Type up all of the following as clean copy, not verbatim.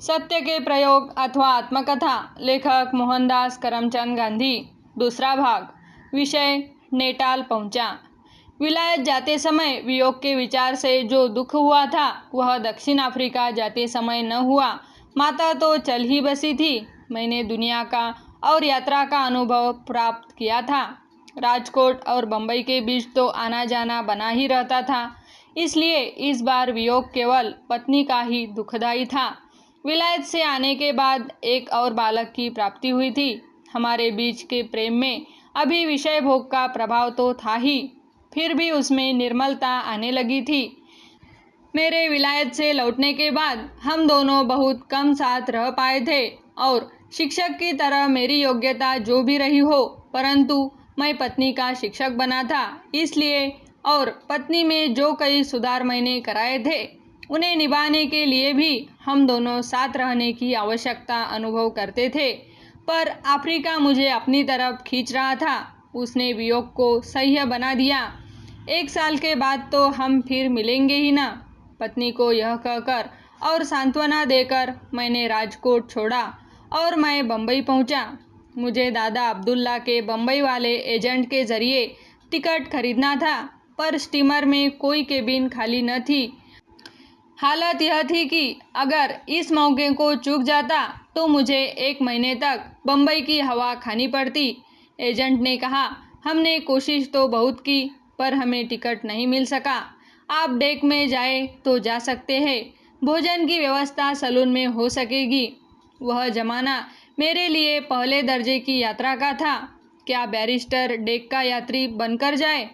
सत्य के प्रयोग अथवा आत्मकथा। लेखक मोहनदास करमचंद गांधी। दूसरा भाग। विषय नेटाल पहुंचा। विलायत जाते समय वियोग के विचार से जो दुख हुआ था वह दक्षिण अफ्रीका जाते समय न हुआ। माता तो चल ही बसी थी। मैंने दुनिया का और यात्रा का अनुभव प्राप्त किया था। राजकोट और बंबई के बीच तो आना जाना बना ही रहता था, इसलिए इस बार वियोग केवल पत्नी का ही दुखदायी था। विलायत से आने के बाद एक और बालक की प्राप्ति हुई थी। हमारे बीच के प्रेम में अभी विषय भोग का प्रभाव तो था ही, फिर भी उसमें निर्मलता आने लगी थी। मेरे विलायत से लौटने के बाद हम दोनों बहुत कम साथ रह पाए थे और शिक्षक की तरह मेरी योग्यता जो भी रही हो, परंतु मैं पत्नी का शिक्षक बना था, इसलिए और पत्नी में जो कई सुधार मैंने कराए थे उन्हें निभाने के लिए भी हम दोनों साथ रहने की आवश्यकता अनुभव करते थे। पर अफ्रीका मुझे अपनी तरफ खींच रहा था। उसने वियोग को सह्य बना दिया। 1 साल के बाद तो हम फिर मिलेंगे ही ना। पत्नी को यह कहकर और सांत्वना देकर मैंने राजकोट छोड़ा और मैं बंबई पहुंचा। मुझे दादा अब्दुल्ला के बंबई वाले एजेंट के जरिए टिकट खरीदना था, पर स्टीमर में कोई केबिन खाली न थी। हालत यह थी कि अगर इस मौके को चूक जाता तो मुझे 1 महीने तक बंबई की हवा खानी पड़ती। एजेंट ने कहा, हमने कोशिश तो बहुत की पर हमें टिकट नहीं मिल सका। आप डेक में जाए तो जा सकते हैं। भोजन की व्यवस्था सलून में हो सकेगी। वह जमाना मेरे लिए पहले दर्जे की यात्रा का था। क्या बैरिस्टर डेक का यात्री बनकर जाए?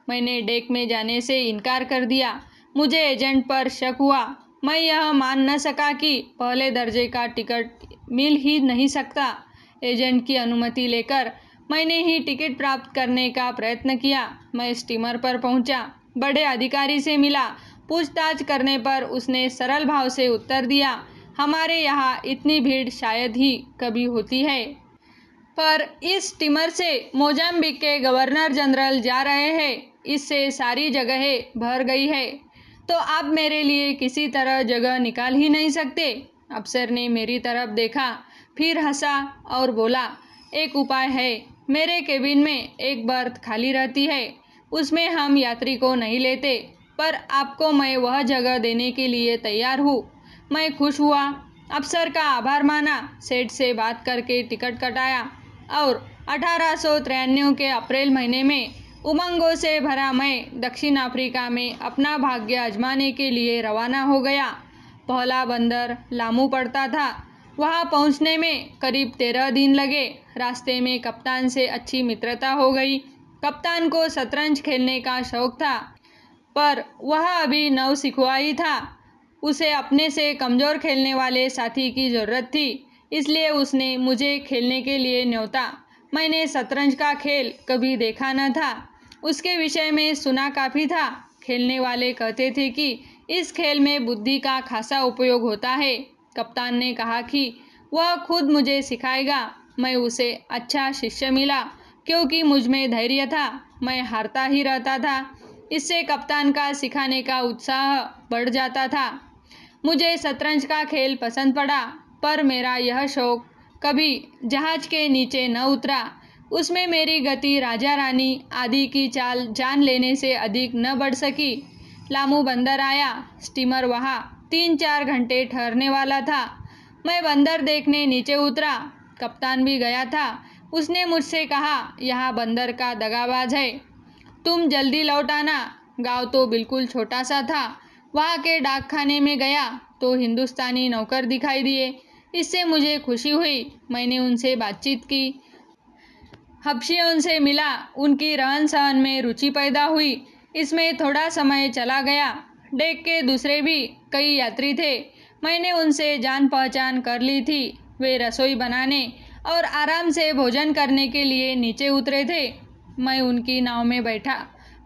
मैंने डेक में जाने से इनकार कर दिया। मुझे एजेंट पर शक हुआ। मैं यह मान न सका कि पहले दर्जे का टिकट मिल ही नहीं सकता। एजेंट की अनुमति लेकर मैंने ही टिकट प्राप्त करने का प्रयत्न किया। मैं स्टीमर पर पहुंचा, बड़े अधिकारी से मिला। पूछताछ करने पर उसने सरल भाव से उत्तर दिया, हमारे यहाँ इतनी भीड़ शायद ही कभी होती है, पर इस स्टीमर से मोजाम्बिक के गवर्नर जनरल जा रहे हैं, इससे सारी जगहें भर गई है, तो आप मेरे लिए किसी तरह जगह निकाल ही नहीं सकते। अफसर ने मेरी तरफ देखा, फिर हंसा और बोला, एक उपाय है। मेरे केबिन में एक बर्थ खाली रहती है, उसमें हम यात्री को नहीं लेते, पर आपको मैं वह जगह देने के लिए तैयार हूँ। मैं खुश हुआ, अफसर का आभार माना, सेठ से बात करके टिकट कटाया और 1893 के अप्रैल महीने में उमंगों से भरा मैं दक्षिण अफ्रीका में अपना भाग्य आजमाने के लिए रवाना हो गया। पहला बंदर लामू पड़ता था। वहां पहुंचने में करीब 13 दिन लगे। रास्ते में कप्तान से अच्छी मित्रता हो गई। कप्तान को शतरंज खेलने का शौक था, पर वह अभी नवसिखुआ ही था। उसे अपने से कमज़ोर खेलने वाले साथी की ज़रूरत थी, इसलिए उसने मुझे खेलने के लिए न्योता। मैंने शतरंज का खेल कभी देखा न था, उसके विषय में सुना काफ़ी था। खेलने वाले कहते थे कि इस खेल में बुद्धि का खासा उपयोग होता है। कप्तान ने कहा कि वह खुद मुझे सिखाएगा। मैं उसे अच्छा शिष्य मिला, क्योंकि मुझ में धैर्य था। मैं हारता ही रहता था, इससे कप्तान का सिखाने का उत्साह बढ़ जाता था। मुझे शतरंज का खेल पसंद पड़ा, पर मेरा यह शौक कभी जहाज के नीचे न उतरा। उसमें मेरी गति राजा रानी आदि की चाल जान लेने से अधिक न बढ़ सकी। लामू बंदर आया। स्टीमर वहाँ 3-4 घंटे ठहरने वाला था। मैं बंदर देखने नीचे उतरा। कप्तान भी गया था। उसने मुझसे कहा, यहाँ बंदर का दगाबाज है, तुम जल्दी लौट आना। गाँव तो बिल्कुल छोटा सा था। वहाँ के डाकखाने में गया तो हिंदुस्तानी नौकर दिखाई दिए। इससे मुझे खुशी हुई। मैंने उनसे बातचीत की, हबशियों से मिला। उनकी रहन सहन में रुचि पैदा हुई। इसमें थोड़ा समय चला गया। डेक के दूसरे भी कई यात्री थे। मैंने उनसे जान पहचान कर ली थी। वे रसोई बनाने और आराम से भोजन करने के लिए नीचे उतरे थे। मैं उनकी नाव में बैठा।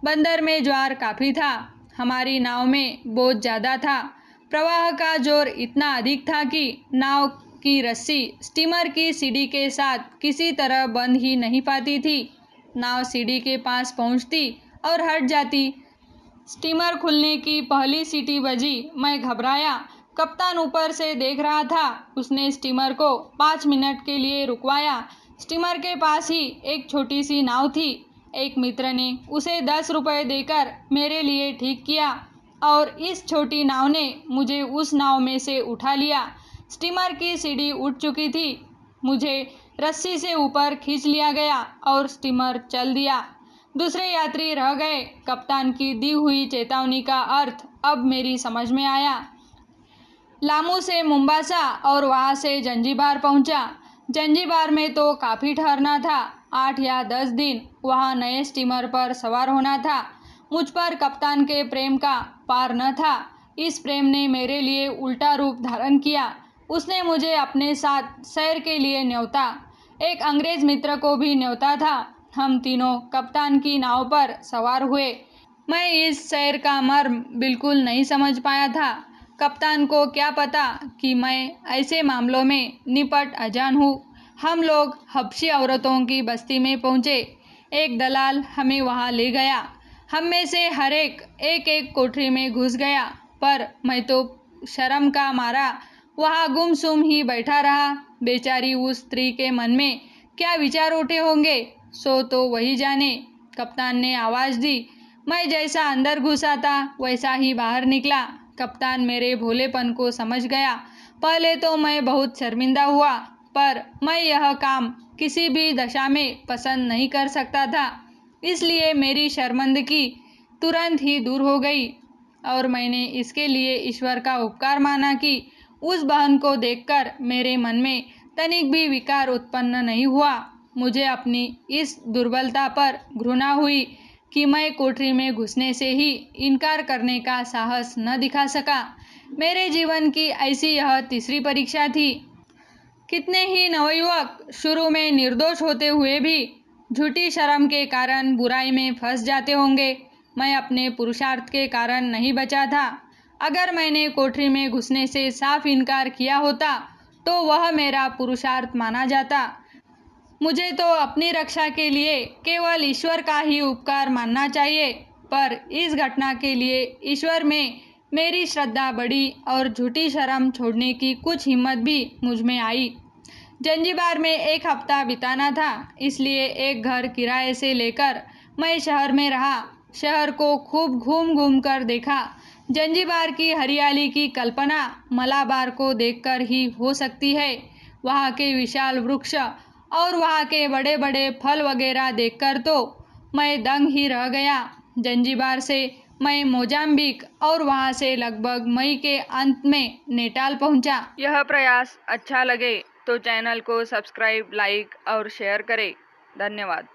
बंदर में ज्वार काफ़ी था। हमारी नाव में बोझ ज़्यादा था। प्रवाह का जोर इतना अधिक था कि नाव की रस्सी स्टीमर की सीढ़ी के साथ किसी तरह बंध ही नहीं पाती थी। नाव सीढ़ी के पास पहुंचती और हट जाती। स्टीमर खुलने की पहली सीटी बजी। मैं घबराया। कप्तान ऊपर से देख रहा था। उसने स्टीमर को 5 मिनट के लिए रुकवाया। स्टीमर के पास ही एक छोटी सी नाव थी। एक मित्र ने उसे 10 रुपये देकर मेरे लिए ठीक किया और इस छोटी नाव ने मुझे उस नाव में से उठा लिया। स्टीमर की सीढ़ी उठ चुकी थी। मुझे रस्सी से ऊपर खींच लिया गया और स्टीमर चल दिया। दूसरे यात्री रह गए। कप्तान की दी हुई चेतावनी का अर्थ अब मेरी समझ में आया। लामू से मुंबासा और वहाँ से जंजीबार पहुँचा। जंजीबार में तो काफ़ी ठहरना था। 8 या 10 दिन वहाँ नए स्टीमर पर सवार होना था। मुझ पर कप्तान के प्रेम का पार न था। इस प्रेम ने मेरे लिए उल्टा रूप धारण किया। उसने मुझे अपने साथ सैर के लिए न्योता। एक अंग्रेज मित्र को भी न्योता था। हम तीनों कप्तान की नाव पर सवार हुए। मैं इस सैर का मर्म बिल्कुल नहीं समझ पाया था। कप्तान को क्या पता कि मैं ऐसे मामलों में निपट अजान हूँ। हम लोग हबशी औरतों की बस्ती में पहुँचे। एक दलाल हमें वहाँ ले गया। हम में से हर एक एक कोठरी में घुस गया, पर मैं तो शर्म का मारा वहाँ गुमसुम ही बैठा रहा। बेचारी उस स्त्री के मन में क्या विचार उठे होंगे, सो तो वही जाने। कप्तान ने आवाज़ दी। मैं जैसा अंदर घुसा था वैसा ही बाहर निकला। कप्तान मेरे भोलेपन को समझ गया। पहले तो मैं बहुत शर्मिंदा हुआ, पर मैं यह काम किसी भी दशा में पसंद नहीं कर सकता था। इसलिए मेरी शर्मिंदगी तुरंत ही दूर हो गई और मैंने इसके लिए ईश्वर का उपकार माना कि उस बहन को देखकर मेरे मन में तनिक भी विकार उत्पन्न नहीं हुआ। मुझे अपनी इस दुर्बलता पर घृणा हुई कि मैं कोठरी में घुसने से ही इनकार करने का साहस न दिखा सका। मेरे जीवन की ऐसी यह तीसरी परीक्षा थी। कितने ही नवयुवक शुरू में निर्दोष होते हुए भी झूठी शर्म के कारण बुराई में फंस जाते होंगे। मैं अपने पुरुषार्थ के कारण नहीं बचा था। अगर मैंने कोठरी में घुसने से साफ इनकार किया होता तो वह मेरा पुरुषार्थ माना जाता। मुझे तो अपनी रक्षा के लिए केवल ईश्वर का ही उपकार मानना चाहिए, पर इस घटना के लिए ईश्वर में मेरी श्रद्धा बढ़ी और झूठी शर्म छोड़ने की कुछ हिम्मत भी मुझ में आई। जंजीबार में 1 हफ्ता बिताना था, इसलिए एक घर किराए से लेकर मैं शहर में रहा। शहर को खूब घूम घूम कर देखा। जंजीबार की हरियाली की कल्पना मलाबार को देखकर ही हो सकती है। वहाँ के विशाल वृक्ष और वहाँ के बड़े बड़े फल वगैरह देखकर तो मैं दंग ही रह गया। जंजीबार से मैं मोजाम्बिक और वहाँ से लगभग मई के अंत में नेटाल पहुँचा। यह प्रयास अच्छा लगे तो चैनल को सब्सक्राइब, लाइक और शेयर करें। धन्यवाद।